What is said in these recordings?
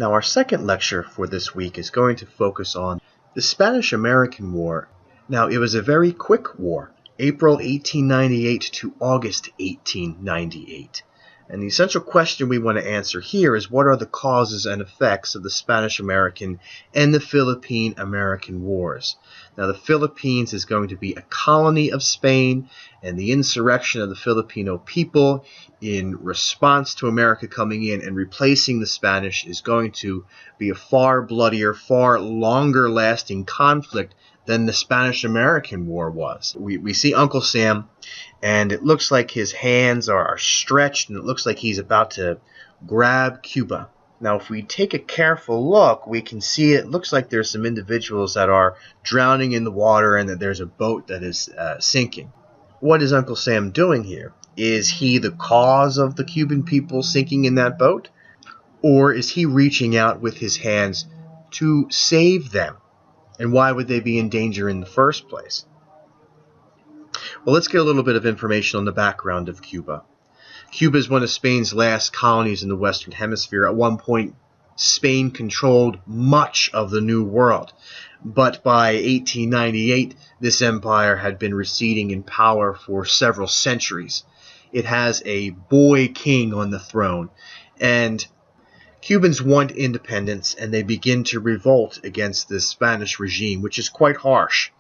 Now, our second lecture for this week is going to focus on the Spanish-American War. Now, it was a very quick war, April 1898 to August 1898. And the essential question we want to answer here is, what are the causes and effects of the Spanish-American and the Philippine-American Wars? Now, the Philippines is going to be a colony of Spain, and the insurrection of the Filipino people in response to America coming in and replacing the Spanish is going to be a far bloodier, far longer-lasting conflict than the Spanish-American War was. We see Uncle Sam, and it looks like his hands are stretched, and it looks like he's about to grab Cuba. Now, if we take a careful look, we can see it looks like there's some individuals that are drowning in the water and that there's a boat that is sinking. What is Uncle Sam doing here? Is he the cause of the Cuban people sinking in that boat? Or is he reaching out with his hands to save them? And why would they be in danger in the first place? Well, let's get a little bit of information on the background of Cuba. Cuba is one of Spain's last colonies in the Western Hemisphere. At one point, Spain controlled much of the New World. But by 1898, this empire had been receding in power for several centuries. It has a boy king on the throne, and Cubans want independence, and they begin to revolt against the Spanish regime, which is quite harsh.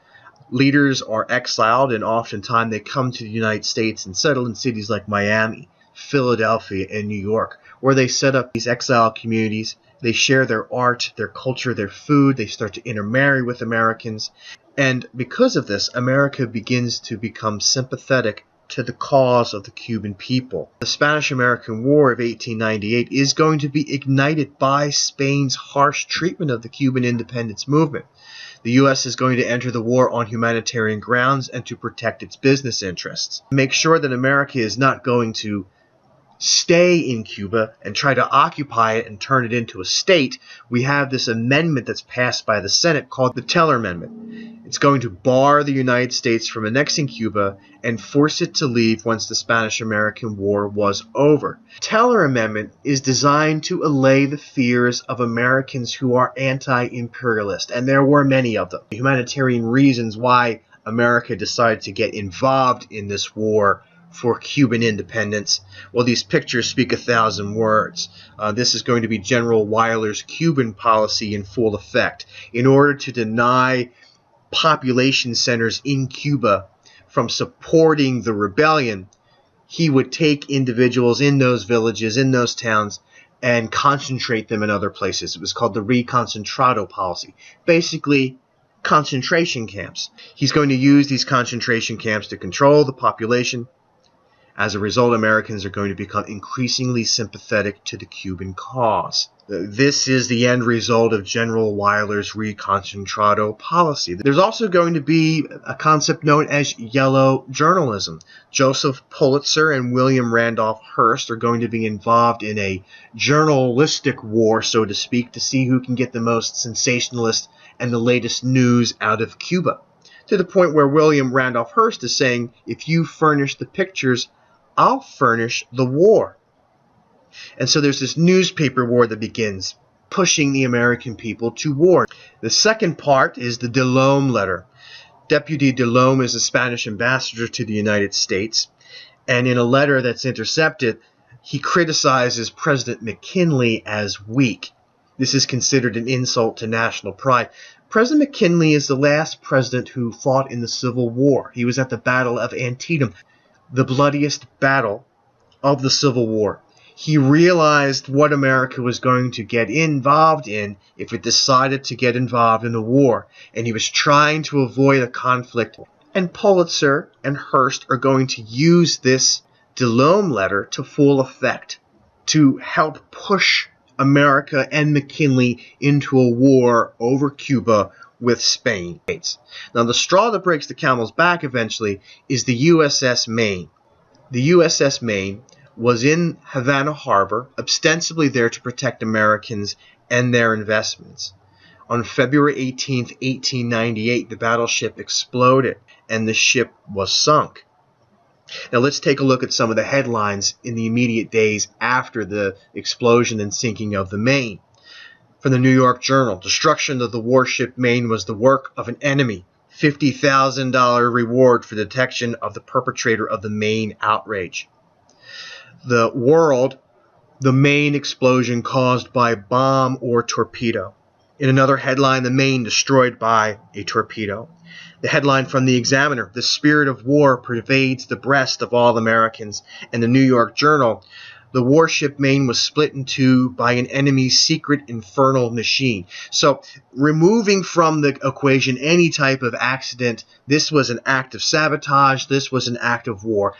Leaders are exiled, and oftentimes they come to the United States and settle in cities like Miami, Philadelphia, and New York, where they set up these exile communities. They share their art, their culture, their food. They start to intermarry with Americans. And because of this, America begins to become sympathetic to the cause of the Cuban people. The Spanish-American War of 1898 is going to be ignited by Spain's harsh treatment of the Cuban independence movement. The U.S. is going to enter the war on humanitarian grounds and to protect its business interests. Make sure that America is not going to stay in Cuba and try to occupy it and turn it into a state. We have this amendment that's passed by the Senate called the Teller Amendment. It's going to bar the United States from annexing Cuba and force it to leave once the Spanish-American War was over. The Teller Amendment is designed to allay the fears of Americans who are anti-imperialist, and there were many of them. Humanitarian reasons why America decided to get involved in this war for Cuban independence. Well, these pictures speak 1,000 words. This is going to be General Weyler's Cuban policy in full effect. In order to deny population centers in Cuba from supporting the rebellion, he would take individuals in those villages, in those towns, and concentrate them in other places. It was called the reconcentrado policy. Basically, concentration camps. He's going to use these concentration camps to control the population. As a result, Americans are going to become increasingly sympathetic to the Cuban cause. This is the end result of General Weyler's reconcentrado policy. There's also going to be a concept known as yellow journalism. Joseph Pulitzer and William Randolph Hearst are going to be involved in a journalistic war, so to speak, to see who can get the most sensationalist and the latest news out of Cuba. To the point where William Randolph Hearst is saying, if you furnish the pictures, I'll furnish the war. And so there's this newspaper war that begins, pushing the American people to war. The second part is the Delome letter. Deputy Delome is a Spanish ambassador to the United States, and in a letter that's intercepted, he criticizes President McKinley as weak. This is considered an insult to national pride. President McKinley is the last president who fought in the Civil War. He was at the Battle of Antietam, the bloodiest battle of the Civil War. He realized what America was going to get involved in if it decided to get involved in a war, and he was trying to avoid a conflict. And Pulitzer and Hearst are going to use this Delome letter to full effect to help push America and McKinley into a war over Cuba with Spain. Now, the straw that breaks the camel's back eventually is the USS Maine. The USS Maine was in Havana Harbor, ostensibly there to protect Americans and their investments. On February 18, 1898, the battleship exploded and the ship was sunk. Now let's take a look at some of the headlines in the immediate days after the explosion and sinking of the Maine. From the New York Journal, destruction of the warship Maine was the work of an enemy. $50,000 reward for detection of the perpetrator of the Maine outrage. The World, the Maine explosion caused by bomb or torpedo. In another headline, the Maine destroyed by a torpedo. The headline from the Examiner, the spirit of war pervades the breast of all Americans. And the New York Journal, the warship Maine was split in two by an enemy's secret infernal machine. So removing from the equation any type of accident, this was an act of sabotage, this was an act of war.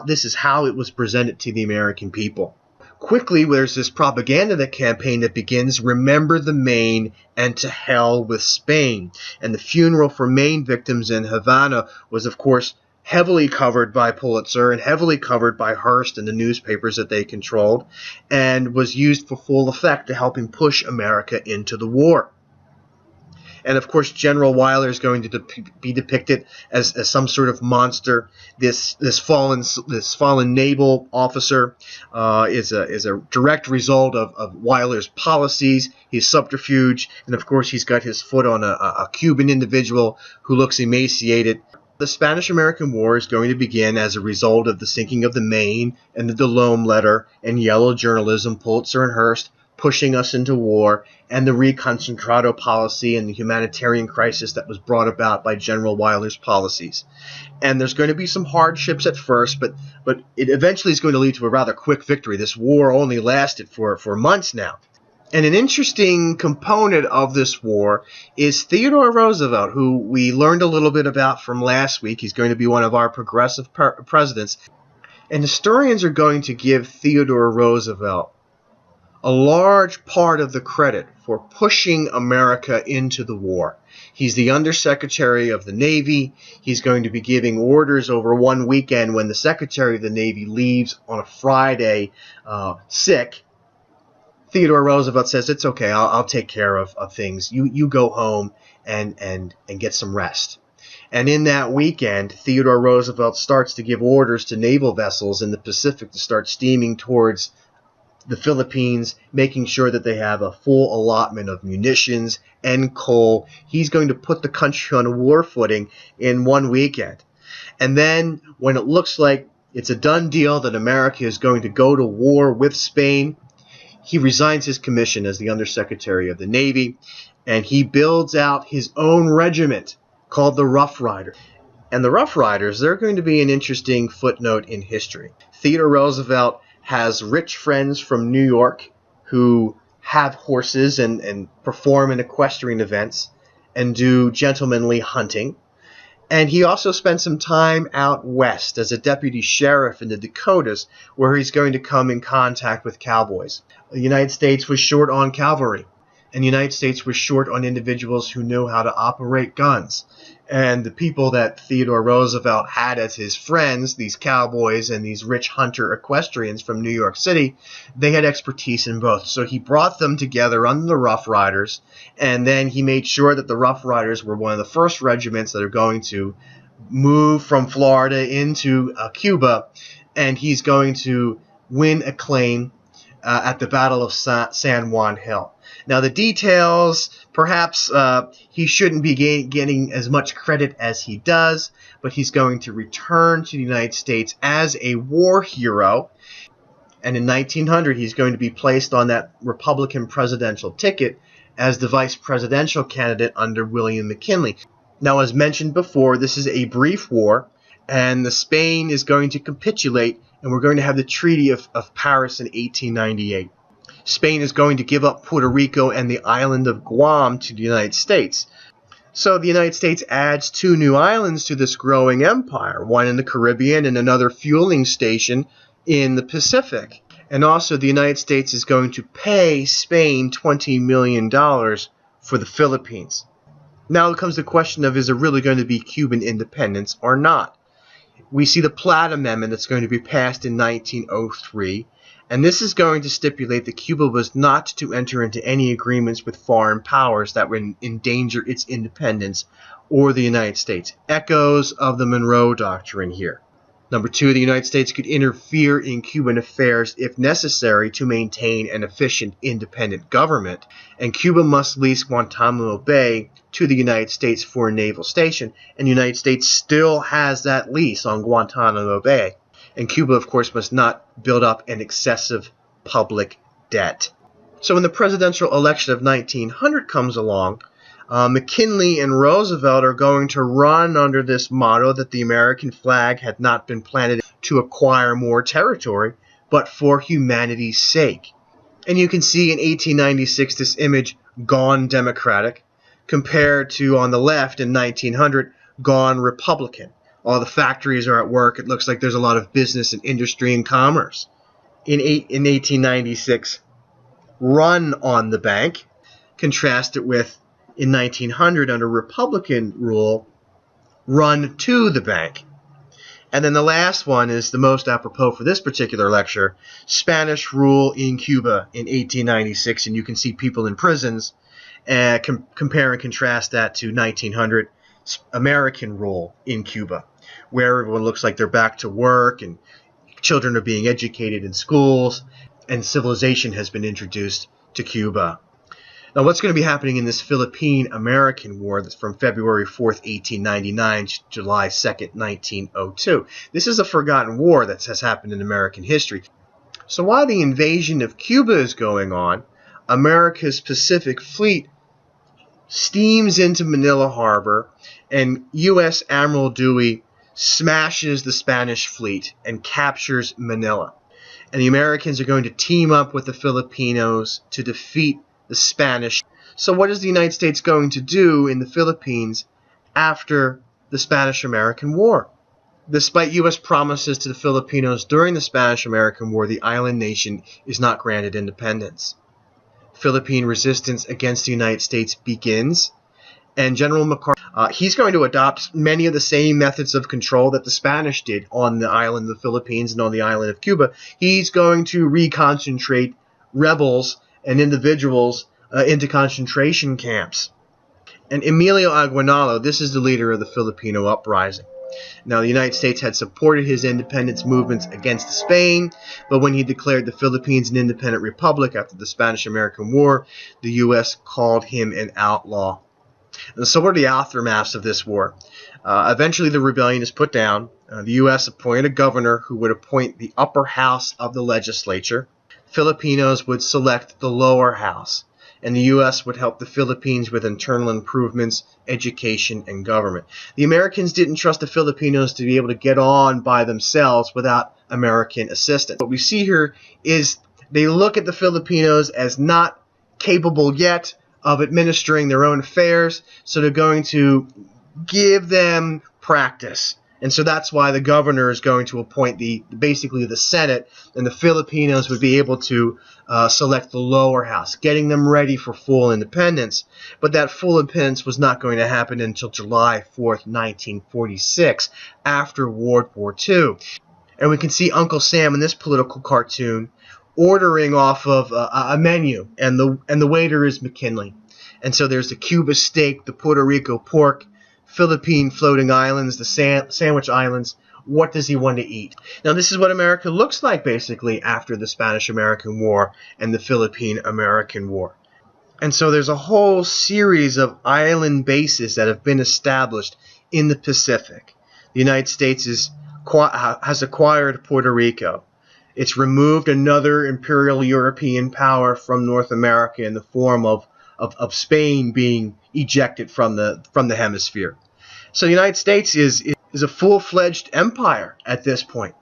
This is how it was presented to the American people. Quickly, there's this propaganda campaign that begins, remember the Maine and to hell with Spain. And the funeral for Maine victims in Havana was, of course, heavily covered by Pulitzer and heavily covered by Hearst and the newspapers that they controlled, and was used for full effect to helping push America into the war. And of course, General Weyler is going to be depicted as some sort of monster. This fallen naval officer is a direct result of Weyler's policies, his subterfuge, and of course, he's got his foot on a Cuban individual who looks emaciated. The Spanish-American War is going to begin as a result of the sinking of the Maine and the Delome letter and yellow journalism, Pulitzer and Hearst, pushing us into war, and the reconcentrado policy and the humanitarian crisis that was brought about by General Weyler's policies. And there's going to be some hardships at first, but it eventually is going to lead to a rather quick victory. This war only lasted for months now. And an interesting component of this war is Theodore Roosevelt, who we learned a little bit about from last week. He's going to be one of our progressive presidents. And historians are going to give Theodore Roosevelt a large part of the credit for pushing America into the war. He's the Undersecretary of the Navy. He's going to be giving orders over one weekend when the Secretary of the Navy leaves on a Friday sick. Theodore Roosevelt says, it's okay, I'll take care of things. You go home and get some rest. And in that weekend, Theodore Roosevelt starts to give orders to naval vessels in the Pacific to start steaming towards the Philippines, making sure that they have a full allotment of munitions and coal. He's going to put the country on a war footing in one weekend. And then when it looks like it's a done deal that America is going to go to war with Spain, he resigns his commission as the Undersecretary of the Navy, and he builds out his own regiment called the Rough Riders. And the Rough Riders, they're going to be an interesting footnote in history. Theodore Roosevelt has rich friends from New York who have horses and perform in equestrian events and do gentlemanly hunting. And he also spent some time out west as a deputy sheriff in the Dakotas, where he's going to come in contact with cowboys. The United States was short on cavalry, and the United States was short on individuals who knew how to operate guns. And the people that Theodore Roosevelt had as his friends, these cowboys and these rich hunter equestrians from New York City, they had expertise in both. So he brought them together under the Rough Riders, and then he made sure that the Rough Riders were one of the first regiments that are going to move from Florida into Cuba, and he's going to win acclaim at the Battle of San Juan Hill. Now, the details, perhaps he shouldn't be getting as much credit as he does, but he's going to return to the United States as a war hero. And in 1900, he's going to be placed on that Republican presidential ticket as the vice presidential candidate under William McKinley. Now, as mentioned before, this is a brief war, and Spain is going to capitulate, and we're going to have the Treaty of Paris in 1898. Spain is going to give up Puerto Rico and the island of Guam to the United States. So the United States adds 2 new islands to this growing empire, one in the Caribbean and another fueling station in the Pacific. And also the United States is going to pay Spain $20 million for the Philippines. Now comes the question of, is there really going to be Cuban independence or not? We see the Platt Amendment that's going to be passed in 1903. And this is going to stipulate that Cuba was not to enter into any agreements with foreign powers that would endanger its independence or the United States. Echoes of the Monroe Doctrine here. Number two, the United States could interfere in Cuban affairs if necessary to maintain an efficient independent government, and Cuba must lease Guantanamo Bay to the United States for a naval station, and the United States still has that lease on Guantanamo Bay. And Cuba, of course, must not build up an excessive public debt. So when the presidential election of 1900 comes along, McKinley and Roosevelt are going to run under this motto that the American flag had not been planted to acquire more territory, but for humanity's sake. And you can see in 1896 this image, gone Democratic, compared to, on the left in 1900, gone Republican. All the factories are at work. It looks like there's a lot of business and industry and commerce. In 1896, run on the bank. Contrast it with, in 1900, under Republican rule, run to the bank. And then the last one is the most apropos for this particular lecture, Spanish rule in Cuba in 1896. And you can see people in prisons. Compare and contrast that to 1900, American rule in Cuba, where everyone looks like they're back to work and children are being educated in schools and civilization has been introduced to Cuba. Now, what's going to be happening in this Philippine-American War that's from February 4th, 1899 to July 2nd, 1902? This is a forgotten war that has happened in American history. So while the invasion of Cuba is going on, America's Pacific Fleet steams into Manila Harbor, and U.S. Admiral Dewey smashes the Spanish fleet and captures Manila. And the Americans are going to team up with the Filipinos to defeat the Spanish. So what is the United States going to do in the Philippines after the Spanish-American War? Despite U.S. promises to the Filipinos during the Spanish-American War, the island nation is not granted independence. Philippine resistance against the United States begins, and General MacArthur, he's going to adopt many of the same methods of control that the Spanish did on the island of the Philippines and on the island of Cuba. He's going to reconcentrate rebels and individuals into concentration camps. And Emilio Aguinaldo, this is the leader of the Filipino uprising. Now, the United States had supported his independence movements against Spain, but when he declared the Philippines an independent republic after the Spanish-American War, the U.S. called him an outlaw. And so what are the aftermaths of this war? Eventually, the rebellion is put down. The U.S. appointed a governor who would appoint the upper house of the legislature. Filipinos would select the lower house, and the U.S. would help the Philippines with internal improvements, education, and government. The Americans didn't trust the Filipinos to be able to get on by themselves without American assistance. What we see here is they look at the Filipinos as not capable yet of administering their own affairs, so they're going to give them practice. And so that's why the governor is going to appoint basically the Senate, and the Filipinos would be able to select the lower house, getting them ready for full independence. But that full independence was not going to happen until July 4th, 1946, after World War II. And we can see Uncle Sam in this political cartoon ordering off of a menu, and the waiter is McKinley. And so there's the Cuba steak, the Puerto Rico pork, Philippine floating islands, the Sandwich Islands. What does he want to eat? Now, this is what America looks like, basically, after the Spanish-American War and the Philippine-American War. And so there's a whole series of island bases that have been established in the Pacific. The United States has acquired Puerto Rico. It's removed another imperial European power from North America in the form of Spain being ejected from the hemisphere. So the United States is a full-fledged empire at this point.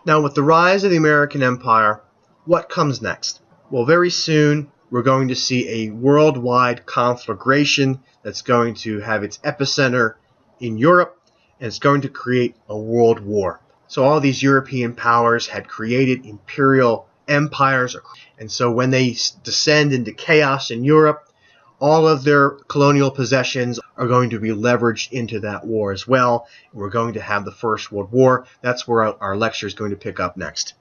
Now, with the rise of the American empire, what comes next? Well, very soon we're going to see a worldwide conflagration that's going to have its epicenter in Europe, and it's going to create a world war. So all these European powers had created imperial empires, and so when they descend into chaos in Europe, all of their colonial possessions are going to be leveraged into that war as well. We're going to have the First World War. That's where our lecture is going to pick up next.